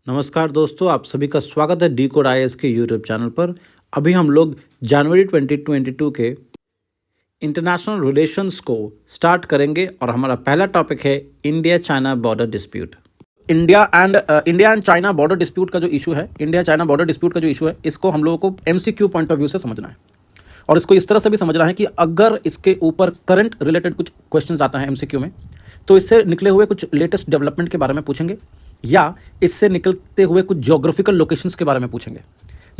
नमस्कार दोस्तों, आप सभी का स्वागत है डी कोड आईएएस के यूट्यूब चैनल पर। अभी हम लोग जनवरी 2022 के इंटरनेशनल रिलेशंस को स्टार्ट करेंगे और हमारा पहला टॉपिक है India China border dispute. India and China border dispute का जो इशू है, इंडिया चाइना बॉर्डर डिस्प्यूट का जो इशू है, इसको हम लोगों को एमसीक्यू पॉइंट ऑफ व्यू से समझना है और इसको इस तरह से भी समझना है कि अगर इसके ऊपर करंट रिलेटेड कुछ क्वेश्चंस आता है एमसीक्यू में, तो इससे निकले हुए कुछ लेटेस्ट डेवलपमेंट के बारे में पूछेंगे या इससे निकलते हुए कुछ ज्योग्राफिकल लोकेशंस के बारे में पूछेंगे।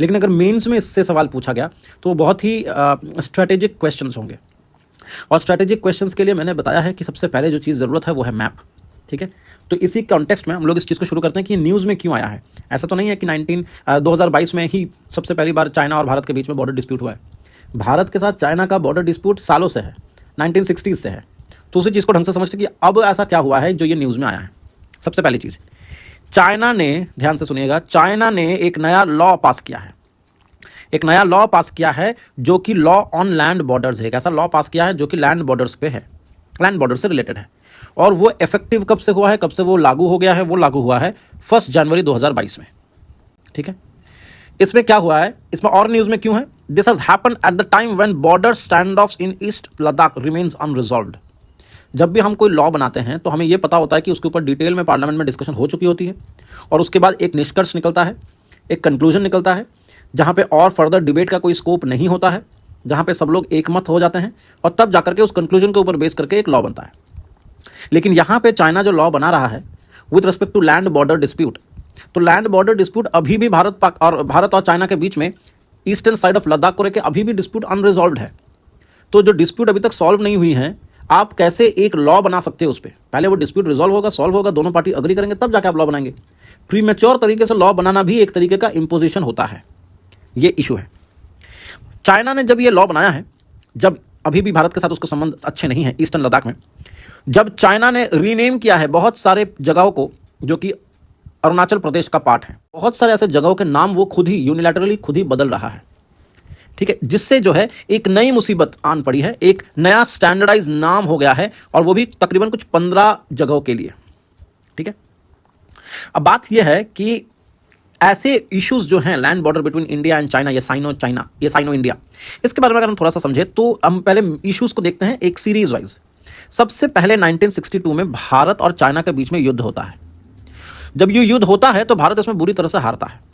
लेकिन अगर मेंस में इससे सवाल पूछा गया तो वो बहुत ही स्ट्रैटेजिक क्वेश्चंस होंगे। और स्ट्रैटेजिक क्वेश्चंस के लिए मैंने बताया है कि सबसे पहले जो चीज़ ज़रूरत है वो है मैप। ठीक है, तो इसी कॉन्टेक्स्ट में हम लोग इस चीज़ को शुरू करते हैं कि न्यूज़ में क्यों आया है। ऐसा तो नहीं है कि 2022 में ही सबसे पहली बार चाइना और भारत के बीच में बॉर्डर डिस्प्यूट हुआ है। भारत के साथ चाइना का बॉर्डर डिस्प्यूट सालों से है, 1960s से है। तो उसी चीज़ को ढंग से समझते कि अब ऐसा क्या हुआ है जो ये न्यूज़ में आया है। सबसे पहली चीज़, चाइना ने, ध्यान से सुनिएगा, चाइना ने एक नया लॉ पास किया है। एक नया लॉ पास किया है जो कि लॉ ऑन लैंड बॉर्डर्स है। एक ऐसा लॉ पास किया है जो कि लैंड बॉर्डर्स पे है, लैंड बॉर्डर से रिलेटेड है। और वो इफेक्टिव कब से हुआ है, कब से वो लागू हो गया है? वो लागू हुआ है 1 जनवरी 2022 में। ठीक है, इसमें क्या हुआ है, इसमें और न्यूज़ में क्यों है? This has happened at the time when border stand offs in east Ladakh remains unresolved. जब भी हम कोई लॉ बनाते हैं तो हमें यह पता होता है कि उसके ऊपर डिटेल में पार्लियामेंट में डिस्कशन हो चुकी होती है और उसके बाद एक निष्कर्ष निकलता है, एक कंक्लूजन निकलता है, जहां पे और फर्दर डिबेट का कोई स्कोप नहीं होता है, जहां पे सब लोग एकमत हो जाते हैं और तब जाकर के उस कंक्लूजन के ऊपर बेस करके एक लॉ बनता है। लेकिन यहां पे चाइना जो लॉ बना रहा है with respect to land border dispute, तो लैंड बॉर्डर डिस्प्यूट अभी भी भारत और चाइना के बीच में ईस्टर्न साइड ऑफ लद्दाख को लेकर अभी भी डिस्प्यूट अनरिजॉल्व्ड है। तो जो डिस्प्यूट अभी तक सॉल्व नहीं हुई है, आप कैसे एक लॉ बना सकते हो उस पर? पहले वो डिस्प्यूट रिजॉल्व होगा, सॉल्व होगा, दोनों पार्टी अग्री करेंगे, तब जाके आप लॉ बनाएंगे। प्रीमेच्योर तरीके से लॉ बनाना भी एक तरीके का इंपोजिशन होता है। ये इशू है। चाइना ने जब ये लॉ बनाया है, जब अभी भी भारत के साथ उसके संबंध अच्छे नहीं है ईस्टर्न लद्दाख में, जब चाइना ने रीनेम किया है बहुत सारे जगहों को जो कि अरुणाचल प्रदेश का पार्ट है, बहुत सारे ऐसे जगहों के नाम वो खुद ही यूनिलैटरली खुद ही बदल रहा है। ठीक है, जिससे जो है एक नई मुसीबत आन पड़ी है, एक नया स्टैंडर्डाइज नाम हो गया है और वो भी तकरीबन कुछ 15 जगहों के लिए। ठीक है, अब बात यह है कि ऐसे इश्यूज जो हैं land border between India and China, ये साइनो इंडिया, इसके बारे में अगर हम थोड़ा सा समझे तो हम पहले इश्यूज को देखते हैं एक सीरीज वाइज। सबसे पहले 1962 में भारत और चाइना के बीच में युद्ध होता है। जब ये युद्ध होता है तो भारत इसमें बुरी तरह से हारता है।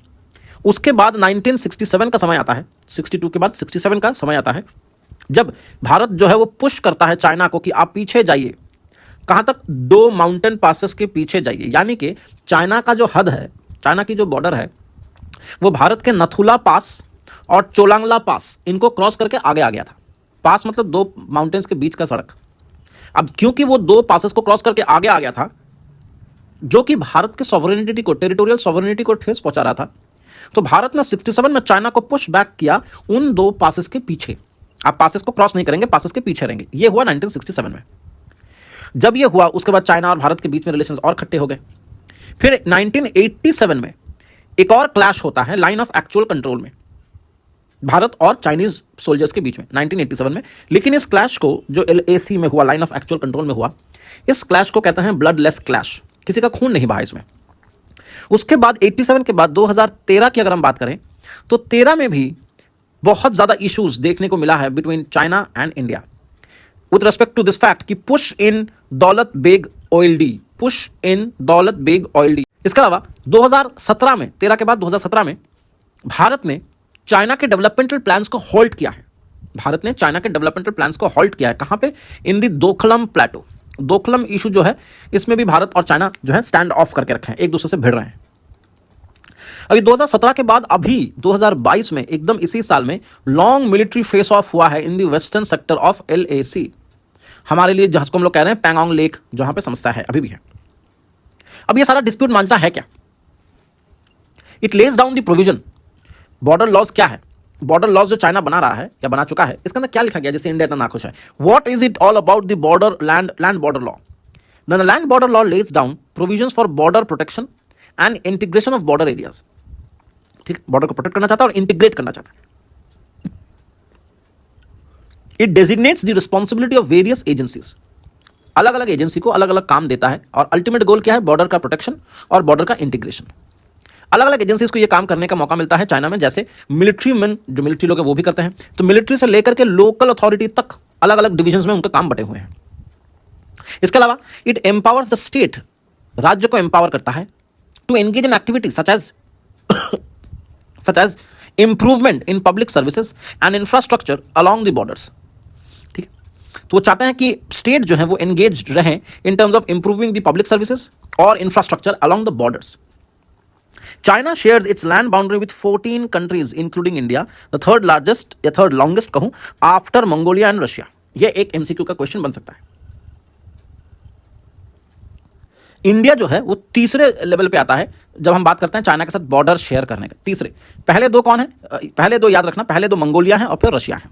उसके बाद 1967 का समय आता है, 62 के बाद 67 का समय आता है, जब भारत जो है वो पुश करता है चाइना को कि आप पीछे जाइए। कहां तक? 2 माउंटेन पासेस के पीछे जाइए। यानी कि चाइना का जो हद है, चाइना की जो बॉर्डर है, वो भारत के नथुला पास और चोलांगला पास, इनको क्रॉस करके आगे आ गया था। पास मतलब 2 माउंटेन्स के बीच का सड़क। अब क्योंकि वो 2 पासेस को क्रॉस करके आगे आ गया था, जो कि भारत के सॉवरेनिटी को, टेरिटोरियल सॉवरेनिटी को ठेस पहुंचा रहा था, तो भारत ने 67 में चाइना को पुश बैक किया उन 2 पासेस के पीछे। आप पासेस को क्रॉस नहीं करेंगे, पासेस के पीछे रहेंगे। ये हुआ 1967 में। जब ये हुआ उसके बाद चाइना और भारत के बीच में रिलेशंस और खट्टे हो गए। फिर 1987 में एक और क्लैश होता है लाइन ऑफ एक्चुअल कंट्रोल में, भारत और चाइनीज सोल्जर्स के बीच में 1987 में। लेकिन इस क्लैश को, जो LAC में हुआ, लाइन ऑफ एक्चुअल कंट्रोल में हुआ, इस क्लैश को कहते हैं ब्लडलेस क्लैश। किसी का खून नहीं बहा इसमें। उसके बाद 87 के बाद 2013 की अगर हम बात करें तो 13 में भी बहुत ज्यादा इश्यूज देखने को मिला है between China and India with respect to this fact कि push in Daulat Beg Oldi, push in Daulat Beg oil D. इसके अलावा 2017 में, 13 के बाद 2017 में भारत ने चाइना के डेवलपमेंटल प्लान्स को होल्ड किया है। भारत ने चाइना के डेवलपमेंटल प्लान्स को होल्ड किया है। कहां पे? इन दी दोखलम प्लेटो। दोखलम इशू जो है, इसमें भी भारत और चाइना जो है स्टैंड ऑफ करके रखे हैं, एक दूसरे से भिड़ रहे हैं। अभी 2017 के बाद अभी 2022 में एकदम इसी साल में लॉन्ग मिलिट्री फेस ऑफ हुआ है in the western sector of LAC। हमारे लिए जहां को हम लोग कह रहे हैं पैंगोंग लेक, जहां पे समस्या है, अभी भी है। अब ये सारा डिस्प्यूट मांझा है क्या? It lays down the provision. Border laws क्या है? बॉर्डर लॉज जो चाइना बना रहा है या बना चुका है, इसके अंदर क्या लिखा गया जिससे इंडिया इतना नाखुश है? What is it all about the border land border law? The land border law lays down provisions for border protection and integration of border areas. ठीक, बॉर्डर को प्रोटेक्ट करना चाहता है और इंटीग्रेट करना चाहता है। It डेजिग्नेट्स the responsibility of various agencies. अलग अलग एजेंसी को अलग अलग काम देता है और अल्टीमेट गोल क्या है? बॉर्डर का प्रोटेक्शन और बॉर्डर का इंटीग्रेशन। अलग अलग एजेंसीज को ये काम करने का मौका मिलता है चाइना में, जैसे मिलिट्री मैन, जो मिलिट्री लोग हैं वो भी करते हैं, तो मिलिट्री से लेकर के लोकल अथॉरिटी तक अलग अलग डिविजन्स में उनके काम बटे हुए हैं। इसके अलावा इट एम्पावर्स द स्टेट, राज्य को एम्पावर करता है, to engage in activities such as improvement in public services and infrastructure along the borders. ठीक है, तो वो चाहते हैं कि स्टेट जो है वो एंगेज रहे in terms of improving the public services और infrastructure along the borders. China shares its land boundary with 14 countries including India, the third largest या third longest कहूं after Mongolia and Russia। ये एक MCQ का question बन सकता है। India जो है वो तीसरे लेवल पे आता है जब हम बात करते हैं चाइना के साथ बॉर्डर शेयर करने का। तीसरे, पहले दो कौन है? पहले दो याद रखना, पहले दो मंगोलिया है और फिर रशिया है।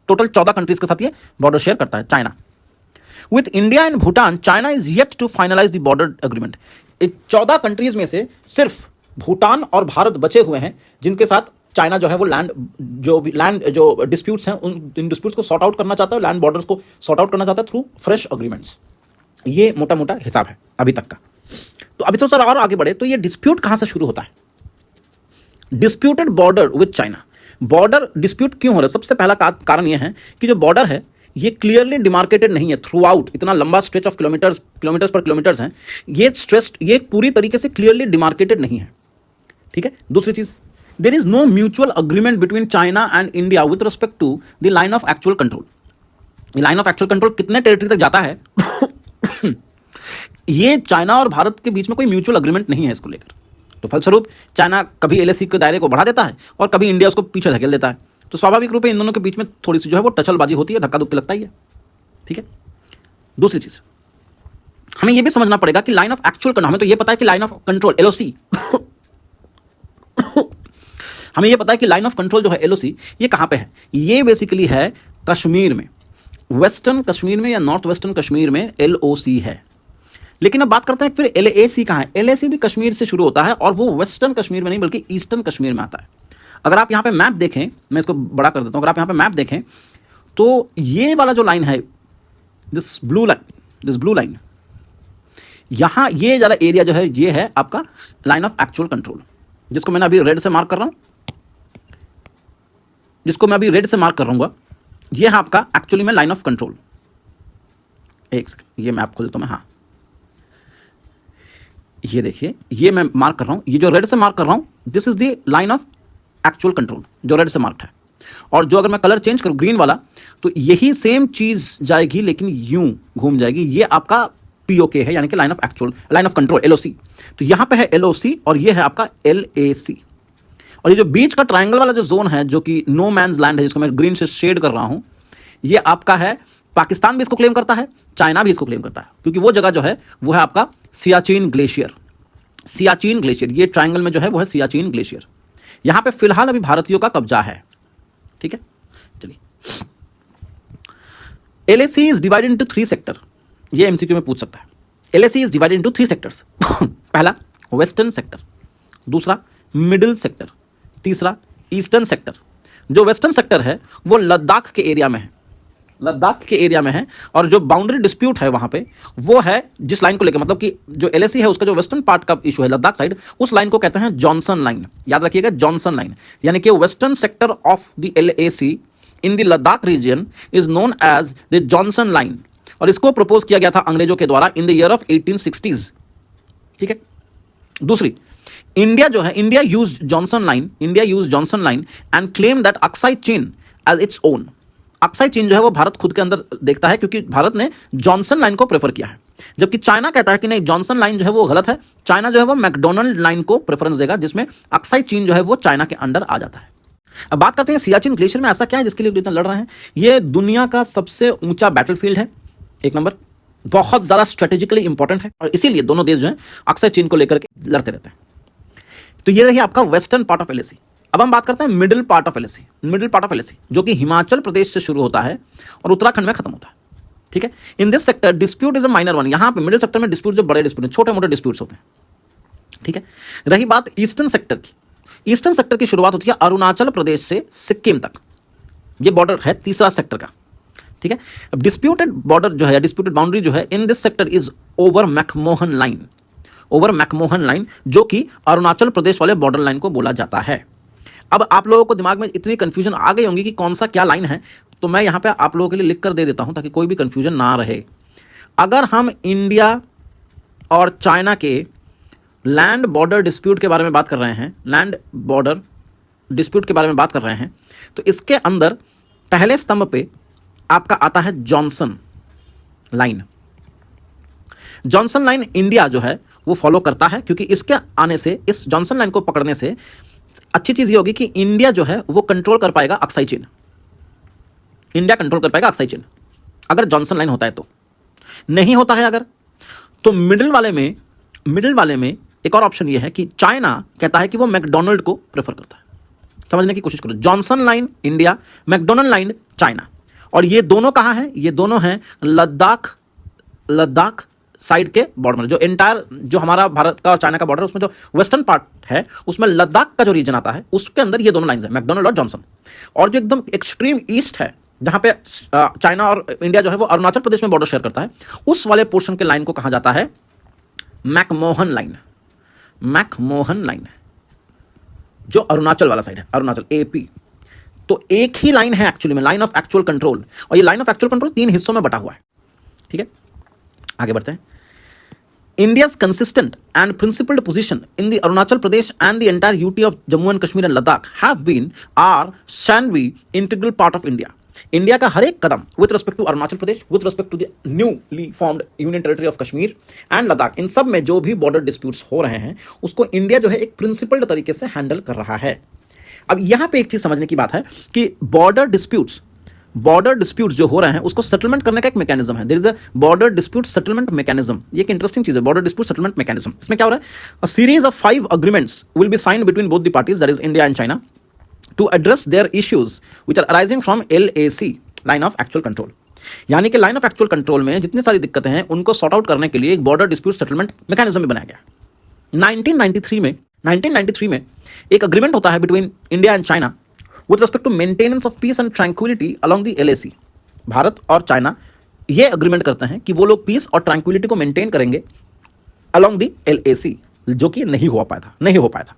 टोटल 14 कंट्रीज के साथ ये बॉर्डर शेयर करता है China. With India and Bhutan China is yet to finalise the border agreement. 14 countries में से सिर्फ भूटान और भारत बचे हुए हैं जिनके साथ चाइना जो है वो लैंड जो डिस्प्यूट्स हैं इन डिस्प्यूट्स को सॉर्ट आउट करना चाहता है, लैंड बॉर्डर्स को सॉर्ट आउट करना चाहता है थ्रू फ्रेश अग्रीमेंट्स। ये मोटा मोटा हिसाब है अभी तक का। तो अभी तो सर और आगे बढ़े तो ये डिस्प्यूट कहां से शुरू होता है? Disputed border with China. Border dispute क्यों हो रहा है? सबसे पहला कारण यह है कि जो बॉर्डर है ये क्लियरली डिमार्केटेड नहीं है थ्रू आउट। इतना लंबा स्ट्रेच ऑफ किलोमीटर्स पर किलोमीटर्स हैं, ये पूरी तरीके से क्लियरली डिमार्केटेड नहीं है। ठीक है। दूसरी चीज, there is no mutual agreement between China and India with respect to the line of actual control. Line of actual control कितने टेरिटरी तक जाता है ये चाइना और भारत के बीच में कोई म्यूचुअल अग्रीमेंट नहीं है इसको लेकर। तो फलस्वरूप चाइना कभी एलएसी के दायरे को बढ़ा देता है और कभी इंडिया उसको पीछे धकेल देता है। तो स्वाभाविक रूप से इन दोनों के बीच में थोड़ी सी जो है वो टचलबाजी होती है, धक्का धुक्की लगता ही है। ठीक है। दूसरी चीज, हमें यह भी समझना पड़ेगा कि लाइन ऑफ एक्चुअल कंट्रोल, हमें तो यह पता है कि लाइन ऑफ कंट्रोल एलओसी हमें यह पता है कि लाइन ऑफ कंट्रोल जो है एलओसी ये कहां पे है? ये बेसिकली है कश्मीर में, वेस्टर्न कश्मीर में या नॉर्थ वेस्टर्न कश्मीर में एलओसी है। लेकिन अब बात करते हैं फिर एलएसी कहां है? एलएसी भी कश्मीर से शुरू होता है और वो वेस्टर्न कश्मीर में नहीं बल्कि ईस्टर्न कश्मीर में आता है। अगर आप यहां पे मैप देखें, मैं इसको बड़ा कर देता हूं, अगर आप यहां पे मैप देखें तो ये वाला जो लाइन है, दिस ब्लू लाइन, यहां ये जरा एरिया जो है ये है आपका लाइन ऑफ एक्चुअल कंट्रोल, जिसको मैंने अभी रेड से मार्क कर रहा हूं, ये है आपका एक्चुअली में लाइन ऑफ कंट्रोल। एक सेकंड, ये मैप खोल तो मैं, हाँ ये देखिए, ये मैं मार्क कर रहा हूं, ये जो रेड से मार्क कर रहा हूं this is the line of actual control जो रेड से मार्क्ड है। और जो अगर मैं कलर चेंज करूं ग्रीन वाला तो यही सेम चीज जाएगी लेकिन यूं घूम जाएगी। ये आपका पीओके है, यानी कि लाइन ऑफ कंट्रोल एलओसी। तो यहां पे है एलओसी और ये है आपका एलएसी। और ये जो बीच का ट्रायंगल वाला जो जोन है जो कि नो मैन्स लैंड है, जिसको मैं ग्रीन से शेड कर रहा हूं, ये आपका है, पाकिस्तान भी इसको क्लेम करता है, चाइना भी इसको क्लेम करता है, क्योंकि वो जगह जो है वो है आपका सियाचिन ग्लेशियर। ये ट्रायंगल में जो है वो है सियाचिन ग्लेशियर। यहां पे फिलहाल अभी भारतीयों का कब्जा है। ठीक है, चलिए। LAC is divided into 3 sector. ये एमसीक्यू में पूछ सकता है। LAC is divided into 3 sectors. पहला वेस्टर्न सेक्टर, दूसरा मिडिल सेक्टर, तीसरा ईस्टर्न सेक्टर। जो वेस्टर्न सेक्टर है वो लद्दाख के एरिया में है, और जो बाउंड्री डिस्प्यूट है वहां पे वो है जिस लाइन को लेकर, मतलब कि जो एलएसी है उसका जो वेस्टर्न पार्ट का इशू है लद्दाख साइड, उस लाइन को कहते हैं जॉनसन लाइन। याद रखिएगा, जॉनसन लाइन, यानी कि western sector of the LAC in the Ladakh region is known as the Johnson line. और इसको प्रपोज किया गया था अंग्रेजों के द्वारा in the year of 1860s। ठीक है। दूसरी, India used Johnson line and claim that Aksai Chin as its own. Aksai Chin जो है वो भारत खुद के अंदर देखता है, क्योंकि भारत ने जॉनसन लाइन को प्रेफर किया है, जबकि चाइना कहता है कि नहीं, जॉनसन लाइन जो है वो गलत है। चाइना जो है वो मैकडोनल्ड लाइन को प्रेफरेंस देगा, जिसमें अक्साई चीन जो है वो चाइना के अंडर आ जाता है। अब बात करते हैं सियाचिन ग्लेशियर में ऐसा क्या है जिसके लिए इतना लड़ रहे हैं। ये दुनिया का सबसे ऊंचा बैटलफील्ड है, 1 नंबर, बहुत ज्यादा स्ट्रेटेजिकली इंपॉर्टेंट है, और इसीलिए दोनों देश जो है अक्साई चीन को लेकर के लड़ते रहते हैं। तो ये रही आपका वेस्टर्न पार्ट ऑफ एलएसी। अब हम बात करते हैं मिडिल पार्ट ऑफ एलएसी, जो कि हिमाचल प्रदेश से शुरू होता है और उत्तराखंड में खत्म होता है। ठीक है। In this sector dispute is a minor one. यहां पे मिडिल सेक्टर में डिस्प्यूट जो बड़े डिस्प्यूट, छोटे मोटे डिस्प्यूट्स होते हैं। ठीक है। रही बात ईस्टर्न सेक्टर की शुरुआत होती है अरुणाचल प्रदेश से सिक्किम तक। ये बॉर्डर है तीसरा सेक्टर का। ठीक है। अब डिस्प्यूटेड बॉर्डर जो है, डिस्प्यूटेड बाउंड्री जो है in this sector is over McMahon line. Over McMahon line, जो कि अरुणाचल प्रदेश वाले बॉर्डर लाइन को बोला जाता है। अब आप लोगों को दिमाग में इतनी कंफ्यूजन आ गई होंगी कि कौन सा क्या लाइन है, तो मैं यहाँ पे आप लोगों के लिए लिख कर दे देता हूँ ताकि कोई भी कंफ्यूजन ना रहे। अगर हम इंडिया और चाइना के लैंड बॉर्डर डिस्प्यूट के बारे में बात कर रहे हैं, लैंड बॉर्डर डिस्प्यूट के बारे में बात कर रहे हैं, तो इसके अंदर पहले स्तंभ पे आपका आता है Johnson line. Johnson line India जो है वो फॉलो करता है, क्योंकि इसके आने से, इस जॉनसन लाइन को पकड़ने से अच्छी चीज ये होगी कि इंडिया जो है वो कंट्रोल कर पाएगा अक्साई चीन। इंडिया कंट्रोल कर पाएगा अक्साई चीन अगर जॉनसन लाइन होता है। तो नहीं होता है अगर, तो मिडिल वाले में एक और ऑप्शन ये है कि चाइना कहता है कि वो मैकडोनल्ड को प्रेफर करता है। समझने की कोशिश करो, Johnson line India, McDonald line China. और ये दोनों कहाँ हैं? ये दोनों हैं लद्दाख साइड के बॉर्डर में। जो एंटायर जो हमारा भारत का और चाइना का बॉर्डर है, उसमें जो वेस्टर्न पार्ट है उसमें लद्दाख का जो रीजन आता है, उसके अंदर ये दोनों लाइन्स हैं, मैकडोनल्ड और जॉनसन। और जो एकदम एक्सट्रीम ईस्ट है, जहां पे चाइना और इंडिया जो है वो अरुणाचल प्रदेश में बॉर्डर शेयर करता है, उस वाले पोर्शन के लाइन को कहा जाता है मैकमोहन लाइन। मैकमोहन लाइन जो अरुणाचल वाला साइड है, अरुणाचल एपी। तो एक ही लाइन है एक्चुअली में, लाइन ऑफ एक्चुअल कंट्रोल। और ये लाइन ऑफ एक्चुअल कंट्रोल 3 हिस्सों में बटा हुआ है। ठीक है, आगे बढ़ते हैं। India's consistent and principled position in the Arunachal Pradesh and the entire UT of Jammu and Kashmir and Ladakh have been, are, shall be integral part of India. India का हर एक कदम with respect to Arunachal Pradesh, with respect to the newly formed union territory of Kashmir and Ladakh, इन सब में जो भी border disputes हो रहे हैं उसको इंडिया जो है एक प्रिंसिपल्ड तरीके से हैंडल कर रहा है। अब यहां पे एक चीज समझने की बात है कि बॉर्डर डिस्प्यूट्स जो हो रहे हैं उसको सेटलमेंट करने का एक मैकेनिज्म है। There is a border dispute settlement mechanism. ये एक इंटरेस्टिंग चीज है, बॉर्डर डिस्प्यूट सेटलमेंट मैकेनिज्म। इसमें क्या हो रहा है? A series of 5 agreements will be signed between both the parties, that is India and China, to address their issues which are arising from LAC, line of actual control. यानी कि line of actual control में जितनी सारी दिक्कतें हैं उनको sort out करने के लिए एक बॉर्डर डिस्प्यूट सेटलमेंट मैकेनिज्म भी बनाया गया। 1993 में एक अग्रीमेंट होता है between India and China with respect to maintenance of peace and tranquility along the LAC। Bharat और चाइना ये अग्रीमेंट करते हैं कि वो लोग पीस और ट्रैंक्विलिटी को मेंटेन करेंगे along the LAC, जो कि नहीं हो पाया था।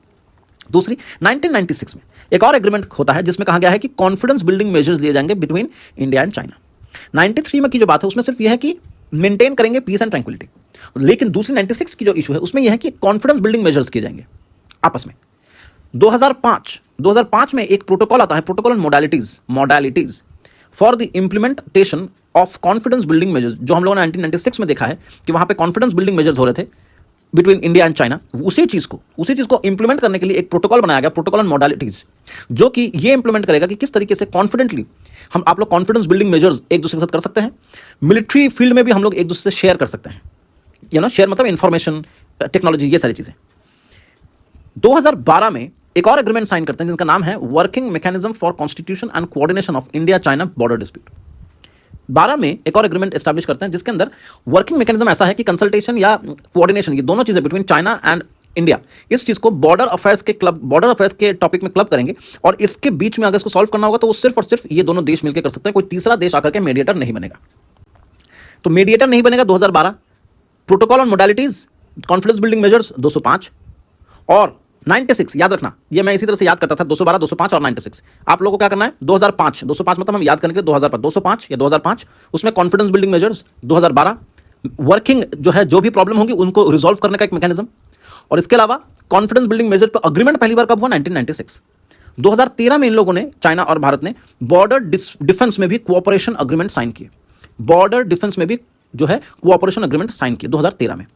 दूसरी 1996 में एक और एग्रीमेंट होता है जिसमें कहा गया है कि कॉन्फिडेंस बिल्डिंग मेजर्स लिए जाएंगे बिटवीन इंडिया एंड चाइना। 93 में की जो बात है उसमें सिर्फ यह है कि मेंटेन करेंगे पीस एंड ट्रैंक्विलिटी, लेकिन दूसरी 96 की जो इशू है उसमें यह है कि कॉन्फिडेंस बिल्डिंग मेजर्स किए जाएंगे आपस में। 2005 में एक प्रोटोकॉल आता है, protocol on modalities for the implementation of confidence building measures, जो हम लोगों ने 1996 में देखा है कि वहां पे कॉन्फिडेंस बिल्डिंग मेजर्स हो रहे थे बिटवीन इंडिया एंड चाइना। उसी चीज को इंप्लीमेंट करने के लिए एक प्रोटोकॉल बनाया गया, प्रोटोकॉल ऑन मोडालिटीज, जो कि ये इंप्लीमेंट करेगा कि किस तरीके से कॉन्फिडेंटली आप लोग कॉन्फिडेंस बिल्डिंग मेजर्स एक दूसरे के साथ कर सकते हैं। मिलिट्री फील्ड में भी हम लोग एक दूसरे से शेयर कर सकते हैं, शेयर मतलब इंफॉर्मेशन, टेक्नोलॉजी, ये सारी चीजें। 2012 में एक और एग्रीमेंट साइन करते हैं जिनका नाम है working mechanism for constitution and coordination of India China border dispute. 12 में एक और एग्रीमेंट एस्टैब्लिश करते हैं जिसके अंदर वर्किंग मैकेनिज्म ऐसा है कि कंसल्टेशन या कोऑर्डिनेशन, ये दोनों चीजें बिटवीन चाइना एंड इंडिया, इस चीज को बॉर्डर अफेयर्स के टॉपिक में क्लब करेंगे। और इसके बीच में अगर इसको सॉल्व करना होगा तो वो सिर्फ और सिर्फ ये दोनों देश मिलकर कर सकते हैं, कोई तीसरा देश आकर के मीडिएटर नहीं बनेगा। तो मीडिएटर नहीं बनेगा 2012। Protocol on modalities confidence building measures 205 और 96, याद रखना, ये मैं इसी तरह से याद करता था, 212, 205 और 96। आप लोगों को क्या करना है? 205 मतलब हम याद करने के लिए 205 या 2005, उसमें कॉन्फिडेंस बिल्डिंग मेजर्स 2012, वर्किंग जो है जो भी प्रॉब्लम होगी उनको रिजॉल्व करने का एक मैकेनिज्म। और इसके अलावा कॉन्फिडेंस बिल्डिंग मेजर पर अग्रीमेंट पहली बार कब हुआ? 1996। 2013 में इन लोगों ने, चाइना और भारत ने, बॉर्डर डिफेंस में भी कोऑपरेशन अग्रीमेंट साइन किए। बॉर्डर डिफेंस में भी जो है कोऑपरेशन अग्रीमेंट साइन किए 2013 में।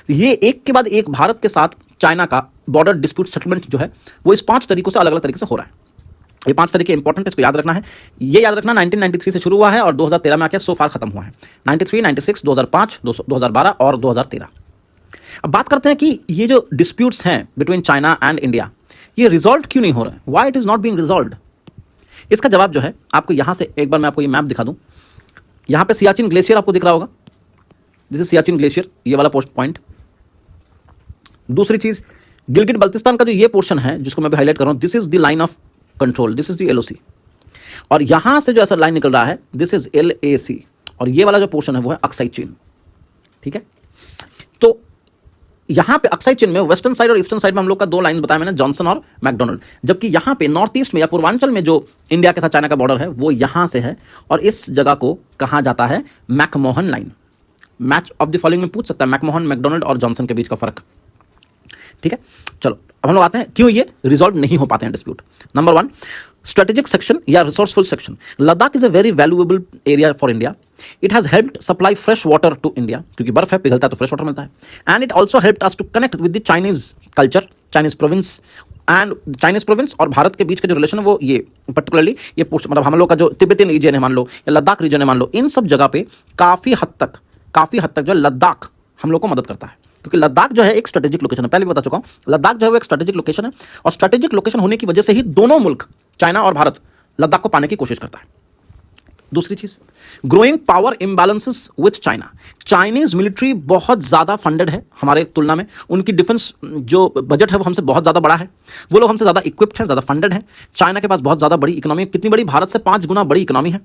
ये एक के बाद एक भारत के साथ चाइना का बॉर्डर डिस्प्यूट सेटलमेंट जो है वो इस 5 तरीकों से अलग अलग तरीके से हो रहा है। ये 5 तरीके इंपॉर्टेंट है, इसको याद रखना है। ये याद रखना 1993 से शुरू हुआ है और 2013 में आके सो फार खत्म हुआ है। 93, 96, 2005, 2012 और 2013। अब बात करते हैं कि ये जो डिस्प्यूट्स हैं बिटवीन चाइना एंड इंडिया, ये रिजॉल्व क्यों नहीं हो रहा है? Why it is not being resolved? इसका जवाब जो है आपको यहां से, एक बार मैं आपको ये मैप दिखा दूं। यहां पे सियाचिन ग्लेशियर आपको दिख रहा होगा, दिस इज सियाचिन ग्लेशियर, ये वाला पोस्ट पॉइंट। दूसरी चीज, गिलगिट बल्तिस्तान का जो ये पोर्शन है जिसको मैं भी हाईलाइट कर रहा हूं, this is the line of control, this is the LOC। और यहां से जो ऐसा लाइन निकल रहा है, दिस इज LAC। और ये वाला जो पोर्शन है वो है अक्साई चीन। ठीक है, तो यहाँ पे अक्साई चीन में वेस्टर्न साइड और ईस्टर्न साइड में हम लोग का दो लाइन बताया मैंने, जॉनसन और मैकडोनल्ड, जबकि यहाँ पे नॉर्थ ईस्ट में या पूर्वांचल में जो इंडिया के साथ चाइना का बॉर्डर है वो यहाँ से है, और इस जगह को कहा जाता है McMahon line. Match of the following में पूछ सकता है मैकमोहन, मैकडोनल्ड और जॉनसन के बीच का फर्क। ठीक है, चलो अब हम लोग आते हैं क्यों ये रिजॉल्व नहीं हो पाते हैं डिस्प्यूट। नंबर 1, स्ट्रेटेजिक सेक्शन या resourceful section. Ladakh is a very valuable area for India. It has helped supply fresh water to India, क्योंकि बर्फ है, पिघलता है तो फ्रेश वाटर मिलता है। And it also helped us to connect with the Chinese culture, Chinese province and Chinese province और भारत के बीच का जो रिलेशन है वो ये पर्टिकुलरली ये मतलब हम लोग का जो तिब्बतियन रीजन है मान लो, या लद्दाख रीजन है मान लो, इन सब जगह पे काफ़ी हद तक जो लद्दाख हम लोग को मदद करता है, क्योंकि लद्दाख जो है एक स्ट्रेटेजिक लोकेशन है। पहले भी बता चुका हूं, लद्दाख जो है वो एक स्ट्रेटेजिक लोकेशन है, और स्ट्रेटेजिक लोकेशन होने की वजह से ही दोनों मुल्क चाइना और भारत लद्दाख को पाने की कोशिश करता है। दूसरी चीज, growing power imbalances with China. Chinese military बहुत ज्यादा फंडेड है हमारे तुलना में, उनकी डिफेंस जो बजट है वो हमसे बहुत ज्यादा बड़ा है, वो लोग हमसे ज्यादा इक्विप्ड हैं, ज्यादा फंडेड है। चाइना के पास बहुत ज्यादा बड़ी इकोनॉमी, कितनी बड़ी, भारत से 5 गुना बड़ी इकोनॉमी है।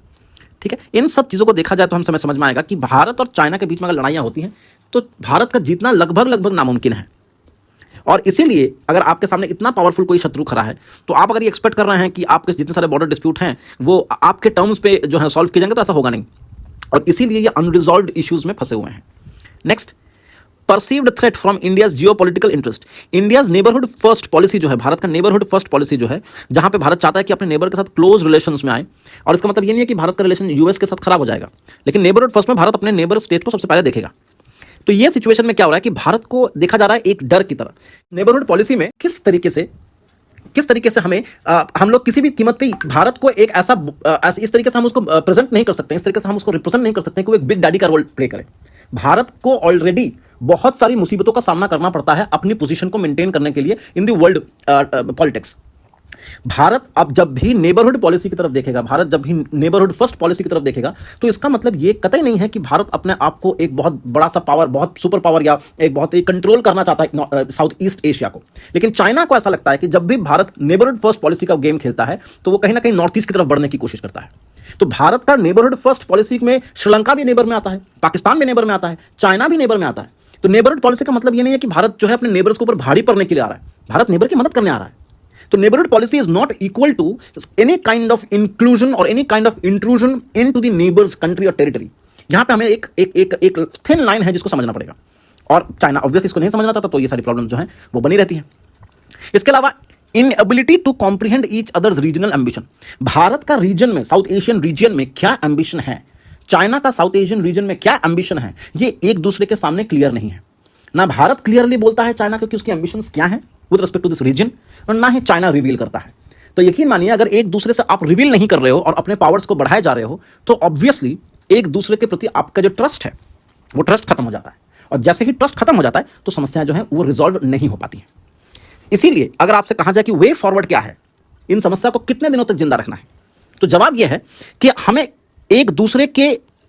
ठीक है, इन सब चीजों को देखा जाए तो हम समझ में आएगा कि भारत और चाइना के बीच में अगर लड़ाइयां होती हैं तो भारत का जीतना लगभग नामुमकिन है। और इसीलिए अगर आपके सामने इतना पावरफुल कोई शत्रु खड़ा है, तो आप अगर ये एक्सपेक्ट कर रहे हैं कि आपके जितने सारे बॉर्डर डिस्प्यूट हैं वो आपके टर्म्स पे जो है सॉल्व किए जाएंगे, तो ऐसा होगा नहीं, और इसीलिए ये अनरिजॉल्व्ड इश्यूज में फंसे हुए हैं। Next, perceived threat from India's geopolitical interest. India's neighbourhood first policy जो है, भारत का नेबरहुड फर्स्ट पॉलिसी जो है, जहां पे भारत चाहता है कि अपने नेबर के साथ क्लोज रिलेशंस में आए, और इसका मतलब ये नहीं है कि भारत का रिलेशन यूएस के साथ खराब हो जाएगा, लेकिन नेबरहुड फर्स्ट में भारत अपने नेबर स्टेट को सबसे पहले देखेगा। तो ये सिचुएशन में क्या हो रहा है कि भारत को देखा जा रहा है एक डर की तरह। नेबरहुड पॉलिसी में किस तरीके से हमें हम लोग किसी भी कीमत पे भारत को एक इस तरीके से हम उसको प्रेजेंट नहीं कर सकते, इस तरीके से हम उसको रिप्रेजेंट नहीं कर सकते कि वो एक बिग डैडी का रोल प्ले करे। भारत को ऑलरेडी बहुत सारी मुसीबतों का सामना करना पड़ता है अपनी पोजीशन को मेंटेन करने के लिए in the world politics. Bharat अब जब भी नेबरहुड पॉलिसी की तरफ देखेगा, भारत जब भी नेबरहुड फर्स्ट पॉलिसी की तरफ देखेगा, तो इसका मतलब ये कतई नहीं है कि भारत अपने आप को एक बहुत बड़ा सा पावर, बहुत सुपर पावर या एक बहुत ही कंट्रोल करना चाहता है साउथ ईस्ट एशिया को। लेकिन चाइना को ऐसा लगता है कि जब भी भारत नेबरहुड फर्स्ट पॉलिसी का गेम खेलता है तो वो कहीं ना कहीं नॉर्थ ईस्ट की तरफ बढ़ने की कोशिश करता है। तो भारत का नेबरहुड फर्स्ट पॉलिसी में श्रीलंका भी नेबर में आता है, पाकिस्तान भी नेबर में आता है, चाइना भी नेबर में आता है। तो नेबरहुड पॉलिसी का मतलब ये नहीं है कि भारत जो है अपने नेबर्स के ऊपर भारी पड़ने के लिए आ रहा है, भारत नेबर की मदद करने आ रहा है। तो neighbourhood policy is not equal to any kind of inclusion और any kind of intrusion into the neighbours country और टेरिटरी। यहां पे हमें एक थिन लाइन है जिसको समझना पड़ेगा, और चाइना ऑब्वियसली इसको नहीं समझना चाहता, तो ये सारी प्रॉब्लम जो है वो बनी रहती है। इसके अलावा inability to comprehend each other's regional ambition. भारत का रीजन में, साउथ एशियन रीजन में क्या एम्बिशन है, चाइना का साउथ एशियन रीजन में क्या एम्बिशन है, ये एक दूसरे के सामने क्लियर नहीं है। ना भारत क्लियरली बोलता है चाइना को कि उसकी एम्बिशंस क्या है with respect to this region, और ना ही चाइना रिवील करता है। तो यकीन मानिए अगर एक दूसरे से आप रिवील नहीं कर रहे हो और अपने पावर्स को बढ़ाए जा रहे हो, तो ऑब्वियसली एक दूसरे के प्रति आपका जो ट्रस्ट है वो ट्रस्ट खत्म हो जाता है, और जैसे ही ट्रस्ट खत्म हो जाता है तो समस्याएं जो है वो रिजॉल्व नहीं हो पाती है। इसीलिए अगर आपसे कहा जाए कि वे फॉरवर्ड क्या है, इन समस्या को कितने दिनों तक जिंदा रखना है, तो जवाब यह है कि हमें एक दूसरे के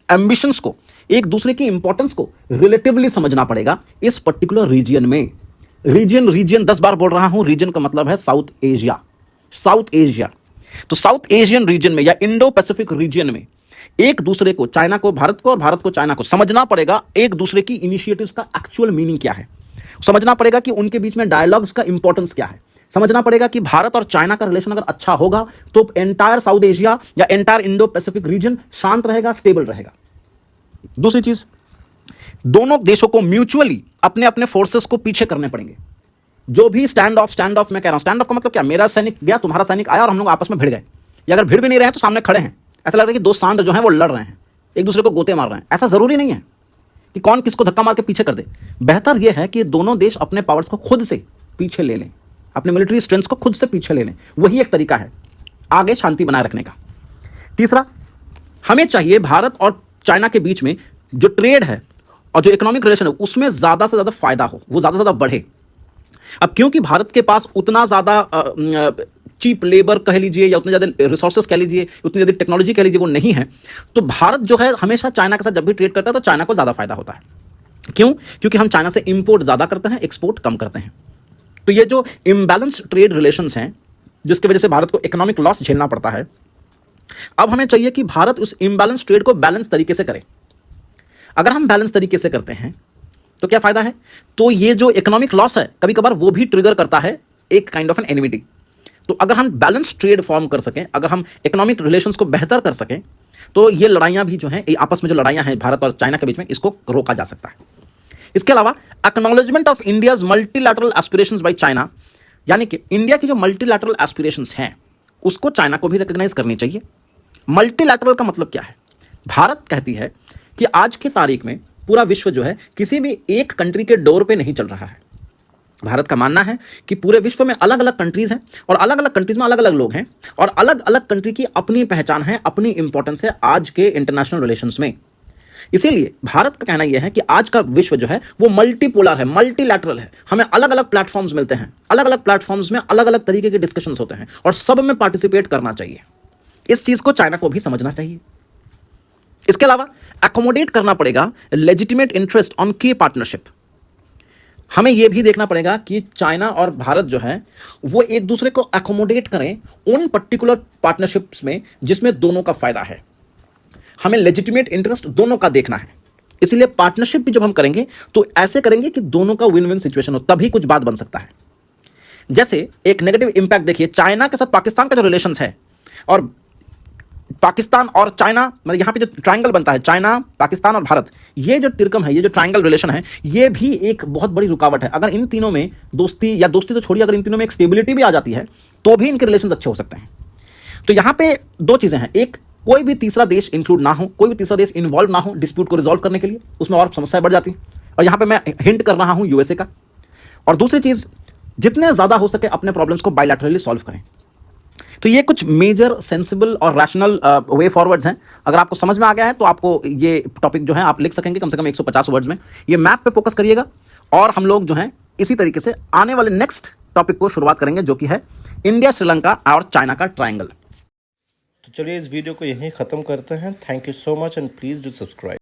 एम्बिशंस को, एक दूसरे की इंपॉर्टेंस को रिलेटिवली समझना पड़ेगा इस पर्टिकुलर रीजन में। रीजन 10 बार बोल रहा हूं, रीजन का मतलब है साउथ एशिया, साउथ एशिया। तो साउथ एशियन रीजन में या इंडो पैसिफिक रीजन में एक दूसरे को, चाइना को भारत को और भारत को चाइना को समझना पड़ेगा एक दूसरे की इनिशिएटिव्स का एक्चुअल मीनिंग क्या है, समझना पड़ेगा कि उनके बीच में डायलॉग्स का इंपॉर्टेंस क्या है, समझना पड़ेगा कि भारत और चाइना का रिलेशन अगर अच्छा होगा तो एंटायर साउथ एशिया या एंटायर इंडो पैसिफिक रीजन शांत रहेगा, स्टेबल रहेगा। दूसरी चीज, दोनों देशों को म्यूचुअली अपने अपने फोर्सेस को पीछे करने पड़ेंगे। जो भी स्टैंड ऑफ मैं कह रहा हूं, स्टैंड ऑफ का मतलब क्या, मेरा सैनिक गया, तुम्हारा सैनिक आया और हम लोग आपस में भिड़ गए, या अगर भिड़ भी नहीं रहे हैं तो सामने खड़े हैं, ऐसा लग रहा है कि दो सांड जो हैं वो लड़ रहे हैं, एक दूसरे को गोते मार रहे हैं। ऐसा जरूरी नहीं है कि कौन किसको धक्का मार के पीछे कर दे। बेहतर यह है कि दोनों देश अपने पावर्स को खुद से पीछे ले लें, अपने मिलिट्री स्ट्रेंथ को खुद से पीछे ले लें, वही एक तरीका है आगे शांति बनाए रखने का। तीसरा, हमें चाहिए भारत और चाइना के बीच में जो ट्रेड है और जो इकोनॉमिक रिलेशन है उसमें ज्यादा से ज्यादा फायदा हो, वो ज्यादा से ज्यादा बढ़े। अब क्योंकि भारत के पास उतना ज्यादा चीप लेबर कह लीजिए या उतने ज्यादा रिसोर्सेस कह लीजिए, उतनी ज्यादा टेक्नोलॉजी कह लीजिए, वो नहीं है, तो भारत जो है हमेशा चाइना के साथ जब भी ट्रेड करता है तो चाइना को ज्यादा फायदा होता है। क्यों? क्योंकि हम चाइना से इंपोर्ट ज्यादा करते हैं, एक्सपोर्ट कम करते हैं। तो ये जो इम्बैलेंस ट्रेड रिलेशंस हैं जिसकी वजह से भारत को इकोनॉमिक लॉस झेलना पड़ता है, अब हमें चाहिए कि भारत उस इम्बैलेंस ट्रेड को बैलेंस तरीके से करे। अगर हम बैलेंस तरीके से करते हैं तो क्या फायदा है? तो ये जो इकोनॉमिक लॉस है कभी कभार वो भी ट्रिगर करता है एक काइंड ऑफ एन एनिमिटी। तो अगर हम बैलेंस ट्रेड फॉर्म कर सकें, अगर हम इकोनॉमिक रिलेशंस को बेहतर कर सकें, तो ये लड़ाइयां भी जो हैं, आपस में जो लड़ाइयां हैं भारत और चाइना के बीच में, इसको रोका जा सकता है। इसके अलावा acknowledgement of India's multilateral aspirations by China, यानी कि इंडिया की जो मल्टीलैटरल एस्पिरेशंस हैं उसको चाइना को भी रिकॉग्नाइज करनी चाहिए। मल्टीलैटरल का मतलब क्या है? भारत कहती है कि आज की तारीख में पूरा विश्व जो है किसी भी एक कंट्री के डोर पे नहीं चल रहा है। भारत का मानना है कि पूरे विश्व में अलग अलग कंट्रीज हैं और अलग अलग कंट्रीज में अलग अलग लोग हैं और अलग अलग कंट्री की अपनी पहचान है, अपनी इंपॉर्टेंस है आज के इंटरनेशनल रिलेशंस में। इसीलिए भारत का कहना यह है कि आज का विश्व जो है वो मल्टीपोलर है, मल्टीलैटरल है। हमें अलग अलग प्लेटफॉर्म्स मिलते हैं, अलग अलग प्लेटफॉर्म्स में अलग अलग तरीके के डिस्कशंस होते हैं और सब में पार्टिसिपेट करना चाहिए। इस चीज को चाइना को भी समझना चाहिए। इसके अलावा अकोमोडेट करना पड़ेगा लेजिटिमेट इंटरेस्ट ऑन की पार्टनरशिप। हमें यह भी देखना पड़ेगा कि चाइना और भारत जो है वो एक दूसरे को अकोमोडेट करें उन पर्टिकुलर पार्टनरशिप्स में जिसमें दोनों का फायदा है। हमें लेजिटिमेट इंटरेस्ट दोनों का देखना है। इसलिए पार्टनरशिप भी जब हम करेंगे तो ऐसे करेंगे कि दोनों का विन विन सिचुएशन हो, तभी कुछ बात बन सकता है। जैसे एक नेगेटिव इंपैक्ट देखिए, चाइना के साथ पाकिस्तान का जो रिलेशंस है और पाकिस्तान और चाइना, मतलब यहां पे जो ट्रायंगल बनता है चाइना, पाकिस्तान और भारत, ये जो तिरकम है, ये जो ट्रायंगल रिलेशन है, ये भी एक बहुत बड़ी रुकावट है। अगर इन तीनों में दोस्ती, या दोस्ती तो छोड़िए, अगर इन तीनों में एक स्टेबिलिटी भी आ जाती है तो भी इनके रिलेशन अच्छे हो सकते हैं। तो यहां पे दो चीजें हैं, एक कोई भी तीसरा देश इंक्लूड ना हो, कोई भी तीसरा देश इन्वॉल्व ना हो डिस्प्यूट को रिजॉल्व करने के लिए, उसमें और समस्याएं बढ़ जाती हैं। और यहां पे मैं हिंट कर रहा हूं यूएसए का। और दूसरी चीज, जितने ज्यादा हो सके अपने प्रॉब्लम्स को बायलैटरली सॉल्व करें। तो ये कुछ मेजर सेंसिबल और रैशनल वे फॉरवर्ड्स हैं। अगर आपको समझ में आ गया है तो आपको ये टॉपिक जो है आप लिख सकेंगे कम से कम 150 वर्ड्स में। ये मैप पे फोकस करिएगा और हम लोग जो हैं इसी तरीके से आने वाले नेक्स्ट टॉपिक को शुरुआत करेंगे, जो कि है इंडिया, श्रीलंका और चाइना का ट्रायंगल। तो चलिए इस वीडियो को यहीं ख़त्म करते हैं। Thank you so much and please do subscribe.